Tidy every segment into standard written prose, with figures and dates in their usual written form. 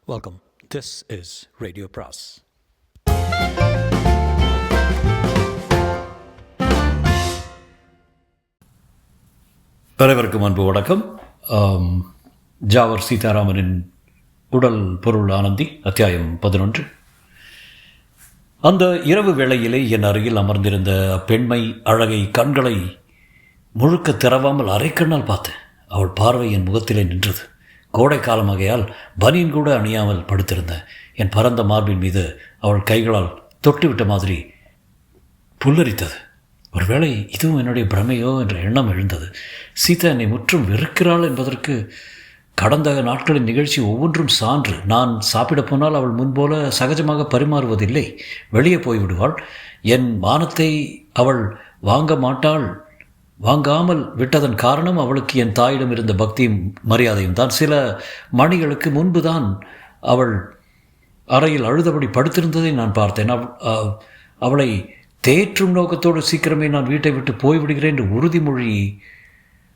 Welcome. This is Radio Pras. அனைவருக்கும் அன்பு வணக்கம். ஜாவர் சீதாராமனின் உடல் பொருள் ஆனந்தி அத்தியாயம் 11. அந்த இரவு வேளையிலே என் அருகில் அமர்ந்திருந்த பெண்மை அழகை கண்களை முழுக்க திறவாமல் அரைக்கண்ணால் பார்த்தேன். அவள் பார்வை என் முகத்திலே நின்றது. கோடை காலமாகையால் பனியன் கூட அணியாமல் படுத்திருந்தேன். என் பரந்த மார்பின் மீது அவள் கைகளால் தொட்டுவிட்ட மாதிரி புல்லரித்தது. ஒருவேளை இதுவும் என்னுடைய பிரமையோ என்ற எண்ணம் எழுந்தது. சீதா என்னை முற்றும் வெறுக்கிறாள் என்பதற்கு கடந்த நாட்களின் நிகழ்ச்சி ஒவ்வொன்றும் சான்று. நான் சாப்பிடப் போனால் அவள் முன்போல சகஜமாக பரிமாறுவதில்லை. வெளியே போய்விடுவாள். என் மானத்தை அவள் வாங்க மாட்டாள். வாங்காமல் விட்டதன் காரணம் அவளுக்கு என் தாயிடம் இருந்த பக்தியும் மரியாதையும் தான். சில மணிகளுக்கு முன்பு தான் அவள் அறையில் அழுதபடி படுத்திருந்ததை நான் பார்த்தேன். அவளை தேற்றும் நோக்கத்தோடு சீக்கிரமே நான் வீட்டை விட்டு போய்விடுகிறேன் என்று உறுதிமொழி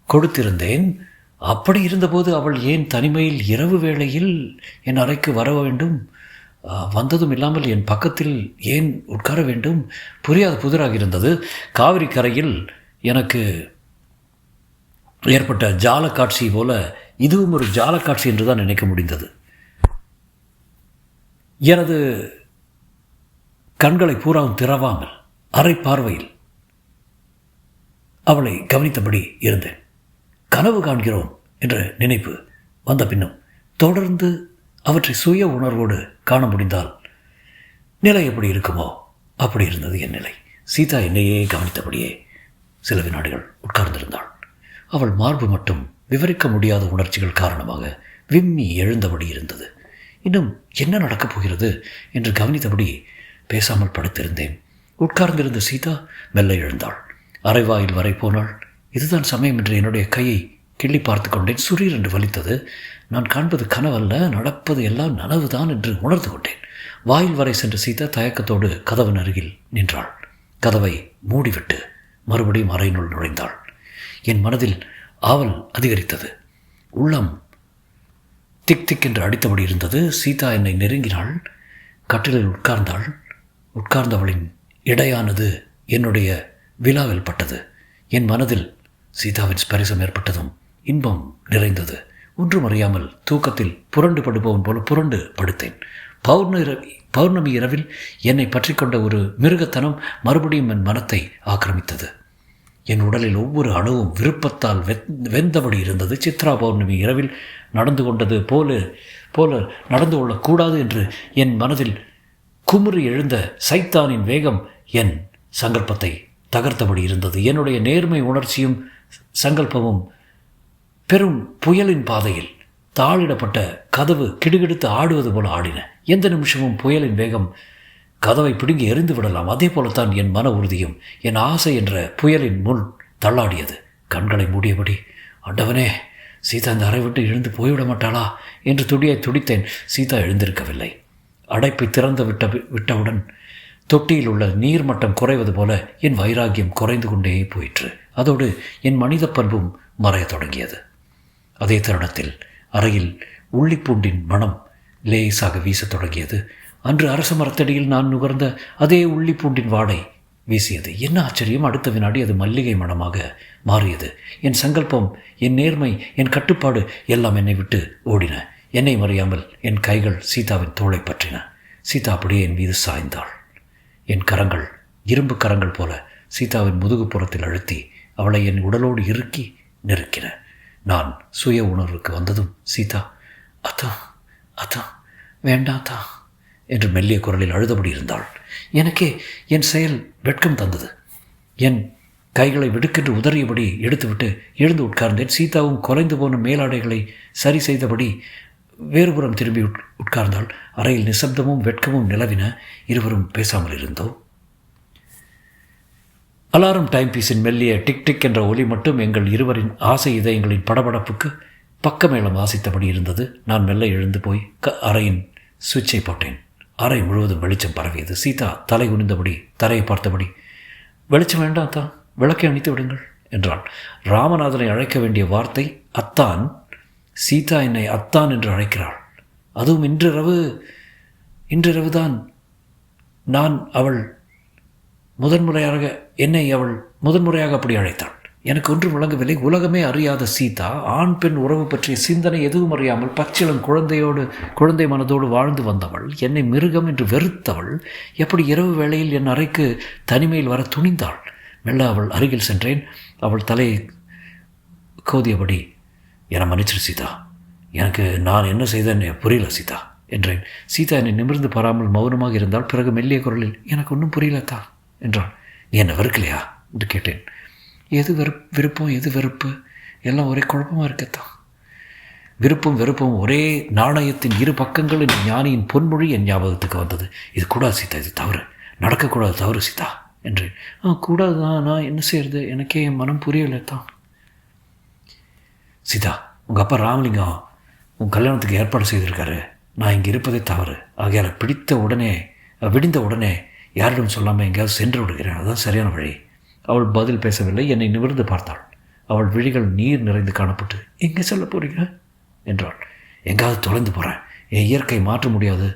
கொடுத்திருந்தேன். அப்படி இருந்தபோது அவள் ஏன் தனிமையில் இரவு வேளையில் என் அறைக்கு வர வேண்டும்? வந்ததும் இல்லாமல் என் பக்கத்தில் ஏன் உட்கார வேண்டும்? புரியாத புதிராக இருந்தது. காவிரி கரையில் எனக்கு ஏற்பட்ட ஜாலக்காட்சி போல இதுவும் ஒரு ஜாலக்காட்சி என்று தான் நினைக்க முடிந்தது. எனது கண்களை பூராவும் திறவாமல் அரை பார்வையில் அவளை கவனித்தபடி இருந்தேன். கனவு காண்கிறோம் என்ற நினைப்பு வந்த பின்னும் தொடர்ந்து அவற்றை சுய உணர்வோடு காண முடிந்தால் நிலை எப்படி இருக்குமோ அப்படி இருந்தது என் நிலை. சீதா என்னையே கவனித்தபடியே சில வினாடிகள் உட்கார்ந்திருந்தாள். அவள் மார்பு மட்டும் விவரிக்க முடியாத உணர்ச்சிகள் காரணமாக விம்மி எழுந்தபடி இருந்தது. இன்னும் என்ன நடக்கப் போகிறது என்று கவனித்தபடி பேசாமல் படுத்திருந்தேன். உட்கார்ந்திருந்த சீதா மெல்ல எழுந்தாள். அரைவாயில் வரை போனாள். இதுதான் சமயம் என்று என்னுடைய கையை கிள்ளி பார்த்து கொண்டேன். சுரீர் என்று வலித்தது. நான் காண்பது கனவல்ல, நடப்பது எல்லாம் நனவுதான் என்று உணர்ந்து கொண்டேன். வாயில் வரை சென்ற சீதா தயக்கத்தோடு கதவின் அருகில் நின்றாள். கதவை மூடிவிட்டு மறுபடியும் அறையினுள் நுழைந்தாள். என் மனதில் ஆவல் அதிகரித்தது. உள்ளம் திக் திக் என்று அடித்தபடி இருந்தது. சீதா என்னை நெருங்கினாள். கட்டிலில் உட்கார்ந்தாள். உட்கார்ந்தவளின் இடையானது என்னுடைய விழாவில் பட்டது. என் மனதில் சீதாவின் ஸ்பரிசம் ஏற்பட்டதும் இன்பம் நிறைந்தது. ஒன்றும் அறியாமல் தூக்கத்தில் புரண்டு படுபவன் போல புரண்டு படுத்தேன். பௌர்ணமி இரவில் என்னை பற்றி கொண்ட ஒரு மிருகத்தனம் மறுபடியும் என் மனத்தை ஆக்கிரமித்தது. என் உடலில் ஒவ்வொரு அணுவும் விருப்பத்தால் வெந்தபடி இருந்தது. சித்ரா பௌர்ணமி இரவில் நடந்து கொண்டது போல நடந்து கொள்ளக்கூடாது என்று என் மனதில் குமுறி எழுந்த சைத்தானின் வேகம் என் சங்கல்பத்தை தகர்த்தபடி இருந்தது. என்னுடைய நேர்மை உணர்ச்சியும் சங்கல்பமும் பெரும் புயலின் பாதையில் தாளிடப்பட்ட கதவு கிடுகிடுத்து ஆடுவது போல ஆடின. எந்த நிமிஷமும் புயலின் வேகம் கதவை பிடுங்கி எறிந்து விடலாம். அதே போலத்தான் என் மன உறுதியும் என் ஆசை என்ற புயலின் முன் தள்ளாடியது. கண்களை மூடியபடி, ஆண்டவனே, சீதா இந்த அறை விட்டு எழுந்து போய்விட மாட்டாளா என்று துடித்தேன். சீதா எழுந்திருக்கவில்லை. அடைப்பை திறந்து விட்டவுடன் தொட்டியில் உள்ள நீர் மட்டம் குறைவது போல என் வைராக்கியம் குறைந்து கொண்டே போயிற்று. அதோடு என் மனித பண்பும் மறையத் தொடங்கியது. அதே தருணத்தில் அறையில் உள்ளிப்பூண்டின் மனம் லேசாக வீசத் தொடங்கியது. அன்று அரச மரத்தடியில் நான் நுகர்ந்த அதே உள்ளிப்பூண்டின் வாடை வீசியது. என்ன ஆச்சரியம்! அடுத்த வினாடி அது மல்லிகை மனமாக மாறியது. என் சங்கல்பம், என் நேர்மை, என் கட்டுப்பாடு எல்லாம் என்னை விட்டு ஓடின. என்னை மறியாமல் என் கைகள் சீதாவின் தோளை பற்றின. சீதா அப்படியே என் மீது சாய்ந்தாள். என் கரங்கள் இரும்பு கரங்கள் போல சீதாவின் முதுகுப்புறத்தில் அழுத்தி அவளை என் உடலோடு இறுக்கி நெருக்கின. நான் சுய உணர்வுக்கு வந்ததும் சீதா, அதான் வேண்டாத்தா என்று மெல்லிய குரலில் அழுதபடி இருந்தாள். எனக்கே என் செயல் வெட்கம் தந்தது. என் கைகளை வெடுக்கென்று உதறியபடி எடுத்துவிட்டு எழுந்து உட்கார்ந்தேன். சீதாவும் குறைந்து போன மேலாடைகளை சரி செய்தபடி வேறுபுறம் திரும்பி உட்கார்ந்தாள். அறையில் நிசப்தமும் வெட்கமும் நிலவின. இருவரும் பேசாமல் இருந்தோம். அலாரம் டைம் பீஸின் மெல்லிய டிக் டிக் என்ற ஒலி மட்டும் எங்கள் இருவரின் ஆசை இதயங்களின் படபடப்புக்கு பக்கமேளம் வாசித்தபடி இருந்தது. நான் மெல்ல எழுந்து போய் அறையின் சுவிட்சை போட்டேன். அறை முழுவதும் வெளிச்சம் பரவியது. சீதா தலை குனிந்தபடி தரையை பார்த்தபடி, வெளிச்சம் வேண்டாம் தான், விளக்கை அணைத்து விடுங்கள் என்றாள். ராமநாதனை அழைக்க வேண்டிய வார்த்தை அத்தான். சீதா என்னை அத்தான் என்று அழைக்கிறாள். அதுவும் இன்றிரவு தான் அவள் முதன்முறையாக அப்படி அழைத்தாள். எனக்கு ஒன்றும் விளங்கவில்லை. உலகமே அறியாத சீதா, ஆண் பெண் உறவு பற்றிய சிந்தனை எதுவும் அறியாமல் பச்சிளம் குழந்தை மனதோடு வாழ்ந்து வந்தவள், என்னை மிருகம் என்று வெறுத்தவள், எப்படி இரவு வேளையில் என் அறைக்கு தனிமையில் வர துணிந்தாள். மெல்ல அவள் அருகில் சென்றேன். அவள் தலையை கோதியபடி, என்னை மன்னிச்சிரு சீதா, எனக்கு நான் என்ன செய்தேன்னு புரியல சீதா என்றேன். சீதா என்னை நிமிர்ந்து பாராமல் மௌனமாக இருந்தால். பிறகு மெல்லிய குரலில், எனக்கு ஒன்றும் புரியலத்தா என்றாள். நீ என்ன வெறுக்கலையா என்று கேட்டேன். எது விருப்பம் எது வெறுப்பு எல்லாம் ஒரே குழப்பமாக இருக்கத்தான். விருப்பம் வெறுப்பும் ஒரே நாணயத்தின் இரு பக்கங்கள் என் ஞானியின் பொன்மொழி என் ஞாபகத்துக்கு வந்தது. இது கூடாது சீதா, இது தவறு, நடக்கக்கூடாது, தவறு சீதா என்றேன். கூடாது தான், நான் என்ன செய்யறது, எனக்கே என் மனம் புரியலை தான். சீதா, உங்கள் அப்பா ராமலிங்கம் உன் கல்யாணத்துக்கு ஏற்பாடு செய்திருக்காரு. நான் இங்கே இருப்பதே தவறு. ஆகையால் விடிந்த உடனே யாரிடம் சொல்லாமல் எங்கேயாவது சென்று விடுகிறேன். அதுதான் சரியான வழி. அவள் பதில் பேசவில்லை. என்னை நிமிர்ந்து பார்த்தாள். அவள் விழிகள் நீர் நிறைந்து காணப்பட்டு, எங்கே சொல்ல போறீங்க என்றாள். எங்காவது தொலைந்து போகிறேன். என் இயற்கை மாற்ற முடியாது.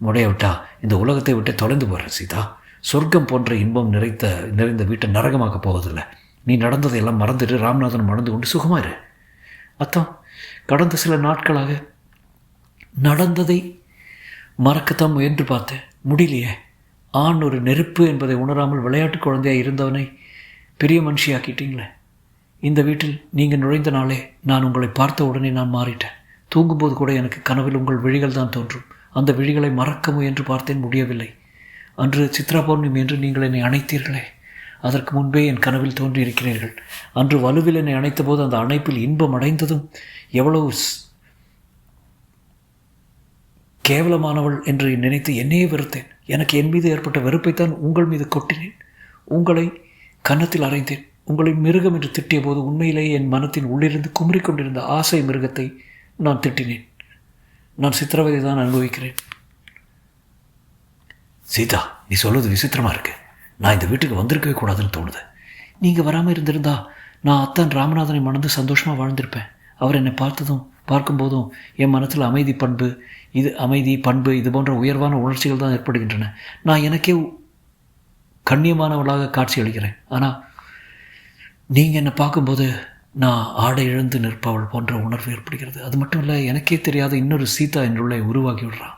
விட்டா இந்த உலகத்தை விட்டு தொலைந்து போகிறேன் சீதா. சொர்க்கம் போன்ற இன்பம் நிறைந்த வீட்டை நரகமாக்க போவதில்லை. நீ நடந்ததையெல்லாம் மறந்துட்டு ராமநாதன் மணந்து கொண்டு சுகமாயிரு. அத்தான், கடந்த சில நாட்களாக நடந்ததை மறக்கத்தான் முயன்று பார்த்தேன், முடியலையே. ஆண் ஒரு நெருப்பு என்பதை உணராமல் விளையாட்டு குழந்தையாக இருந்தவனை பெரிய மனுஷியாக்கிட்டீங்களே. இந்த வீட்டில் நீங்கள் நுழைந்த நாளே நான் உங்களை பார்த்த உடனே நான் மாறிட்டேன். தூங்கும்போது கூட எனக்கு கனவில் உங்கள் விழிகள் தான் தோன்றும். அந்த விழிகளை மறக்க முயன்று பார்த்தேன், முடியவில்லை. அன்று சித்ரா பௌர்ணமி என்று நீங்கள் என்னை அணைத்தீர்களே, அதற்கு முன்பே என் கனவில் தோன்றியிருக்கிறீர்கள். அன்று வலுவில் என்னை அணைத்த போது அந்த அணைப்பில் இன்பம் அடைந்ததும் எவ்வளவு கேவலமானவள் என்று நினைத்து என்னையே வெறுத்தேன். எனக்கு என் மீது ஏற்பட்ட வெறுப்பைத்தான் உங்கள் மீது கொட்டினேன். உங்களை கன்னத்தில் அறைந்தேன். உங்களை மிருகம் என்று திட்டிய போது உண்மையிலேயே என் மனத்தின் உள்ளிருந்து குமரிக்கொண்டிருந்த ஆசை மிருகத்தை நான் திட்டினேன். நான் சித்திரவதை தான் அனுபவிக்கிறேன். சீதா, நீ சொல்வது விசித்திரமாக இருக்கு. நான் இந்த வீட்டுக்கு வந்திருக்கவே கூடாதுன்னு தோணுது. நீங்கள் வராமல் இருந்திருந்தா நான் அத்தான் ராமநாதனை மணந்து சந்தோஷமாக வாழ்ந்திருப்பேன். அவர் என்னை பார்க்கும்போதும் என் மனத்தில் அமைதி பண்பு இது போன்ற உயர்வான உணர்ச்சிகள் தான் ஏற்படுகின்றன. நான் எனக்கே கண்ணியமானவளாக காட்சி அளிக்கிறேன். ஆனால் நீங்கள் என்னை பார்க்கும்போது நான் ஆடை இழந்து நிற்பவள் போன்ற உணர்வு ஏற்படுகிறது. அது மட்டும் இல்லை, எனக்கே தெரியாத இன்னொரு சீதா என்றுள்ளே உருவாக்கி விடுறான்.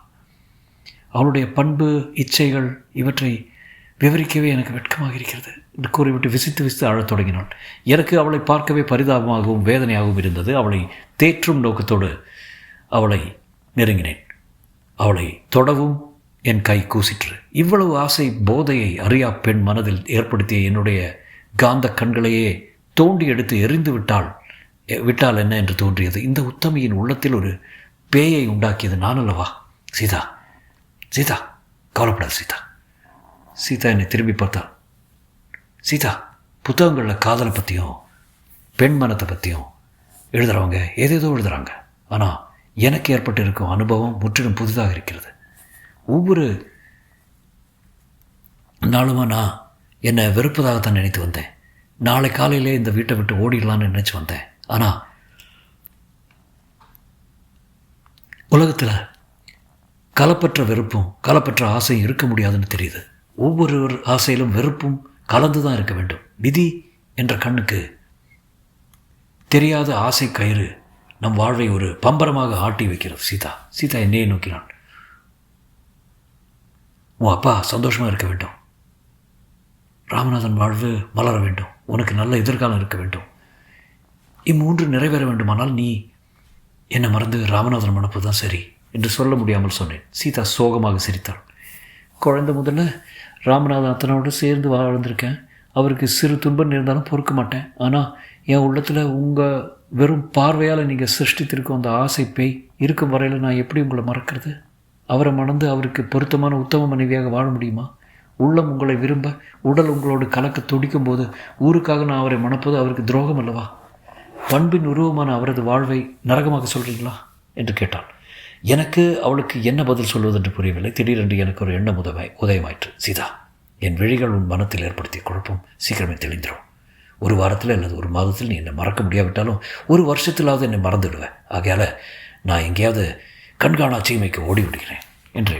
அவளுடைய பண்பு, இச்சைகள் இவற்றை விவரிக்கவே எனக்கு வெட்கமாக இருக்கிறது என்று கூறிவிட்டு விசித்து அழத் தொடங்கினாள். எனக்கு அவளை பார்க்கவே பரிதாபமாகவும் வேதனையாகவும் இருந்தது. அவளை தேற்றும் நோக்கத்தோடு அவளை நெருங்கினேன். அவளை தொடவும் என் கை கூசிற்று. இவ்வளவு ஆசை போதையை அறியா பெண் மனதில் ஏற்படுத்திய என்னுடைய காந்த கண்களையே தோண்டி எடுத்து எரிந்து விட்டால் என்ன என்று தோன்றியது. இந்த உத்தமியின் உள்ளத்தில் ஒரு பேயை உண்டாக்கியது நான் அல்லவா? சீதா, சீதா, கவலைப்படாது சீதா. சீதா என்னை திரும்பி பார்த்தாள். சீதா, புத்தகங்களில் காதலை பற்றியும் பெண் மனத்தை பற்றியும் எழுதுகிறவங்க ஏதேதோ எழுதுகிறாங்க. ஆனால் எனக்கு ஏற்பட்டு இருக்கும் அனுபவம் முற்றிலும் புதிதாக இருக்கிறது. ஒவ்வொரு நாளுமா நான் என்னை வெறுப்பதாகத்தான் நினைத்து வந்தேன். நாளை காலையிலே இந்த வீட்டை விட்டு ஓடிடலான்னு நினச்சி வந்தேன். ஆனால் உலகத்தில் கலப்பற்ற வெறுப்பும் கலப்பற்ற ஆசையும் இருக்க முடியாதுன்னு தெரியுது. ஒவ்வொரு ஆசையிலும் வெறுப்பும் கலந்து தான் இருக்க வேண்டும். விதி என்ற கண்ணுக்கு தெரியாத ஆசை கயிறு நம் வாழ்வை ஒரு பம்பரமாக ஆட்டி வைக்கிறது. சீதா என்னையே நோக்கினான். உன் அப்பா சந்தோஷமாக இருக்க வேண்டும். ராமநாதன் வாழ்வு மலர வேண்டும். உனக்கு நல்ல எதிர்காலம் இருக்க வேண்டும். இம்மூன்று நிறைவேற வேண்டுமானால் நீ என்னை மறந்து ராமநாதன் மணப்பு தான் சரி என்று சொல்ல முடியாமல் சொன்னேன். சீதா சோகமாக சிரித்தாள். குழந்தை முதல்ல ராமநாதன் அத்தனோடு சேர்ந்து வாழ்ந்திருக்கேன். அவருக்கு சிறு துன்பம் இருந்தாலும் பொறுக்க மாட்டேன். ஆனால் என் உள்ளத்தில் உங்கள் வெறும் பார்வையால் நீங்கள் சிருஷ்டித்திருக்கும் அந்த ஆசை பேய் இருக்கும் வரையில் நான் எப்படி உங்களை மறக்கிறது? அவரை மணந்து அவருக்கு பொருத்தமான உத்தம மனைவியாக வாழ முடியுமா? உள்ளம் உங்களை விரும்ப, உடல் உங்களோடு கலக்க துடிக்கும் போது ஊருக்காக நான் அவரை மணப்பது அவருக்கு துரோகம் அல்லவா? பண்பின் உருவமான அவரது வாழ்வை நரகமாக சொல்கிறீங்களா என்று கேட்டாள். எனக்கு அவளுக்கு என்ன பதில் சொல்வதென்று புரியவில்லை. திடீரென்று எனக்கு ஒரு எண்ணம் உதயமாயிற்று. சீதா, என் விழிகள் உன் மனத்தில் ஏற்படுத்திய குழப்பம் சீக்கிரமே தெளிந்துடும். ஒரு வாரத்தில் அல்லது ஒரு மாதத்தில் நீ என்னை மறக்க முடியாவிட்டாலும் ஒரு வருஷத்திலாவது என்னை மறந்துடுவேன். ஆகையால் நான் எங்கேயாவது கண்காணா சீமைக்கு ஓடி விடுகிறேன் என்று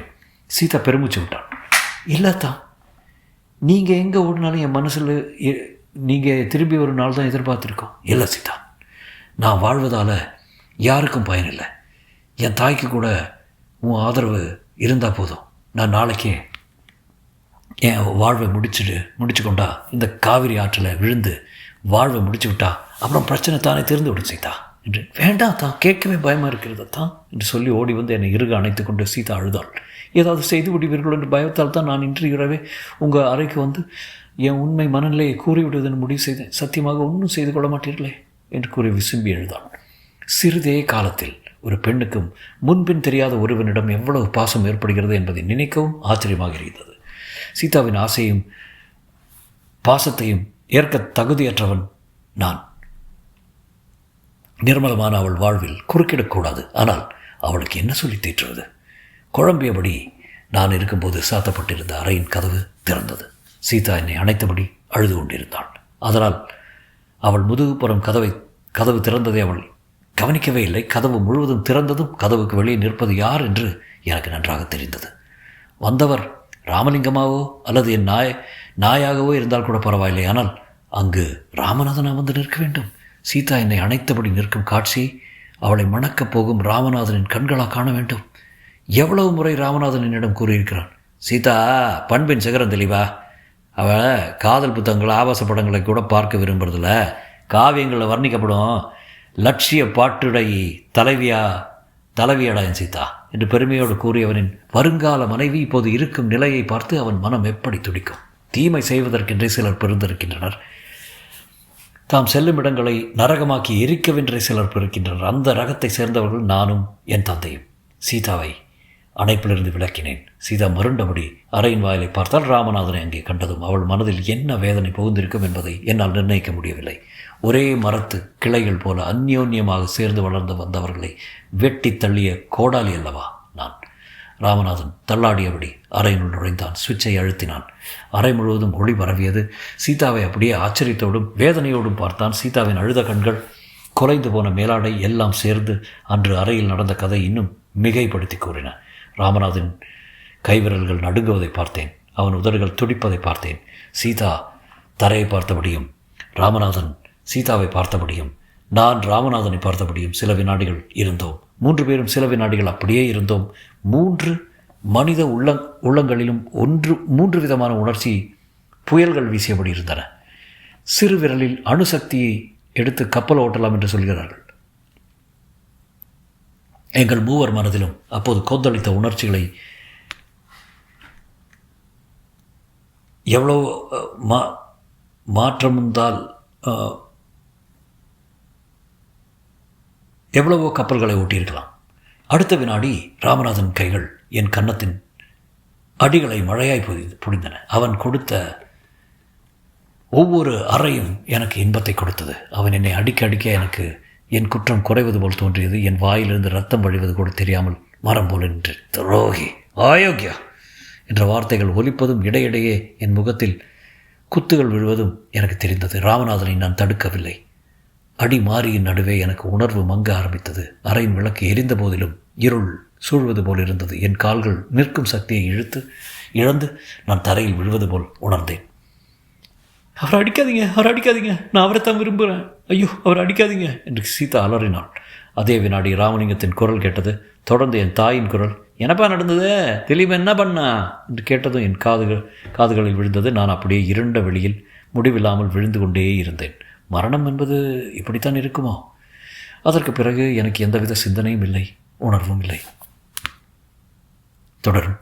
சீதா பெருமூச்சு விட்டான். இல்லைத்தான், நீங்கள் எங்கே ஓடினாலும் என் மனசில் நீங்கள் திரும்பி ஒரு நாள் தான் எதிர்பார்த்துருக்கோம். இல்லை சீதா, நான் வாழ்வதால் யாருக்கும் பயனில்லை. என் தாய்க்கு கூட உன் ஆதரவு இருந்தால் போதும். நான் நாளைக்கே என் வாழ்வை முடிச்சு கொண்டா இந்த காவிரி ஆற்றில் விழுந்து வாழ்வை முடிச்சு விட்டா அப்புறம் பிரச்சனை தானே திறந்து விடும் சீதா என்று. வேண்டாம் தான், கேட்கவே பயமாக இருக்கிறது தான் என்று சொல்லி ஓடி வந்து என்னை இறுக அணைத்து கொண்டு சீதா அழுதாள். ஏதாவது செய்து விடுவீர்கள் என்று பயத்தால் தான் நான் இன்று இரவே உங்கள் அறைக்கு வந்து என் உண்மை மனநிலையை கூறிவிடுவதென்று முடிவு செய்தேன். சத்தியமாக ஒன்றும் செய்து கொள்ள மாட்டீர்களே என்று கூறி விசும்பி எழுதாள். சிறிதே காலத்தில் ஒரு பெண்ணுக்கும் முன்பின் தெரியாத ஒருவனிடம் எவ்வளவு பாசம் ஏற்படுகிறது என்பதை நினைக்கவும் ஆச்சரியமாக இருந்தது. சீதாவின் ஆசையும் பாசத்தையும் ஏற்க தகுதியற்றவன் நான். நிர்மலமான அவள் வாழ்வில் குறுக்கிடக்கூடாது. ஆனால் அவளுக்கு என்ன சொல்லி தேற்றுவது? குழம்பியபடி நான் இருக்கும்போது சாத்தப்பட்டிருந்த அறையின் கதவு திறந்தது. சீதா என்னை அணைத்தபடி அழுது கொண்டிருந்தாள். அதனால் அவள் முதுகுப்புறம் கதவு திறந்ததை அவள் கவனிக்கவே இல்லை. கதவு முழுவதும் திறந்ததும் கதவுக்கு வெளியே நிற்பது யார் என்று எனக்கு நன்றாக தெரிந்தது. வந்தவர் ராமலிங்கமாவோ அல்லது என் நாயாகவோ இருந்தால் கூட பரவாயில்லை. ஆனால் அங்கு ராமநாதனா வந்து நிற்க வேண்டும். சீதா என்னை அணைத்தபடி நிற்கும் காட்சி அவளை மணக்கப் போகும் ராமநாதனின் கண்களாக காண வேண்டும். எவ்வளவு முறை ராமநாதன் என்னிடம் கூறியிருக்கிறான், சீதா பண்பின் சிகரம் தெளிவா. அவள் காதல் புத்தகங்கள் ஆபாச படங்களை கூட பார்க்க விரும்புறதில்ல. காவியங்களில் வர்ணிக்கப்படும் லட்சிய பாட்டுடை தலைவியடா என் சீதா என்று பெருமையோடு கூறியவனின் வருங்கால மனைவி இப்போது இருக்கும் நிலையை பார்த்து அவன் மனம் எப்படி துடிக்கும். தீமை செய்வதற்கென்றே சிலர் பிறந்திருக்கின்றனர். தாம் செல்லும் இடங்களை நரகமாக்கி எரிக்கவென்றே சிலர் பிறக்கின்றனர். அந்த ரகத்தை சேர்ந்தவர்கள் நானும் என் தந்தையும். சீதாவை அணைப்பிலிருந்து விளக்கினேன். சீதா மருண்டபடி அறையின் வாயிலை பார்த்தால் ராமநாதனை அங்கே கண்டதும் அவள் மனதில் என்ன வேதனை புகுந்திருக்கும் என்பதை என்னால் நிர்ணயிக்க முடியவில்லை. ஒரே மரத்து கிளைகள் போல அந்யோன்யமாக சேர்ந்து வளர்ந்து வந்தவர்களை வெட்டி தள்ளிய கோடாலி அல்லவா நான். ராமநாதன் தள்ளாடியபடி அறையினுள் நுழைந்தான். சுவிட்சை அழுத்தினான். அறை முழுவதும் ஒளி பரவியது. சீதாவை அப்படியே ஆச்சரியத்தோடும் வேதனையோடும் பார்த்தான். சீதாவின் அழுத கண்கள், குலைந்து போன மேலாடை எல்லாம் சேர்ந்து அன்று அறையில் நடந்த கதை இன்னும் மிகைப்படுத்தி கூறின. ராமநாதன் கைவிரல்கள் நடுங்குவதை பார்த்தேன். அவன் உதடுகள் துடிப்பதை பார்த்தேன். சீதா தரையை பார்த்தபடியும் ராமநாதன் சீதாவை பார்த்தபடியும் நான் ராமநாதனை பார்த்தபடியும் சில வினாடிகள் இருந்தோம். 3 பேரும் சில வினாடிகள் அப்படியே இருந்தோம். 3 மனித உள்ளங்களிலும் 3 விதமான உணர்ச்சி புயல்கள் வீசியபடி இருந்தன. சிறு விரலில் அணுசக்தியை எடுத்து கப்பல் ஓட்டலாம் என்று சொல்கிறார்கள். எங்கள் மூவர் மனதிலும் அப்போது கொந்தளித்த உணர்ச்சிகளை எவ்வளோ மாற்றமுந்தால் எவ்வளவோ கப்பல்களை ஓட்டியிருக்கலாம். அடுத்த வினாடி ராமநாதன் கைகள் என் கன்னத்தின் அடிகளை மழையாய் பொழிந்தன. அவன் கொடுத்த ஒவ்வொரு அறையும் எனக்கு இன்பத்தை கொடுத்தது. அவன் என்னை அடிக்க எனக்கு என் குற்றம் குறைவது போல் தோன்றியது. என் வாயிலிருந்து ரத்தம் வழிவது கூட தெரியாமல் மரம் போல் நின்று துரோகி, அயோக்கியா என்ற வார்த்தைகள் ஒலிப்பதும் இடையிடையே என் முகத்தில் குத்துகள் விழுவதும் எனக்கு தெரிந்தது. ராமநாதனை நான் தடுக்கவில்லை. அடி மாறியின் நடுவே எனக்கு உணர்வு மங்க ஆரம்பித்தது. அறையின் விளக்கு எரிந்த போதிலும் இருள் சூழ்வது போல் இருந்தது. என் கால்கள் நிற்கும் சக்தியை இழந்து நான் தரையில் விழுவது போல் உணர்ந்தேன். அவர் அடிக்காதீங்க, நான் அவரை தான் விரும்புகிறேன், ஐயோ அவர் அடிக்காதீங்க என்று சீதா அலறினாள். அதே வினாடி ராமலிங்கத்தின் குரல் கேட்டது. தொடர்ந்து என் தாயின் குரல், என்னப்பா நடந்தது, தெளிவு என்ன பண்ணா என்று கேட்டதும் என் காதுகளில் விழுந்தது. நான் அப்படியே இருண்ட வெளியில் முடிவில்லாமல் விழுந்து கொண்டே இருந்தேன். மரணம் என்பது இப்படித்தான் இருக்குமோ? அதற்கு பிறகு எனக்கு எந்தவித சிந்தனையும் இல்லை, உணர்வும் இல்லை. தொடரும்.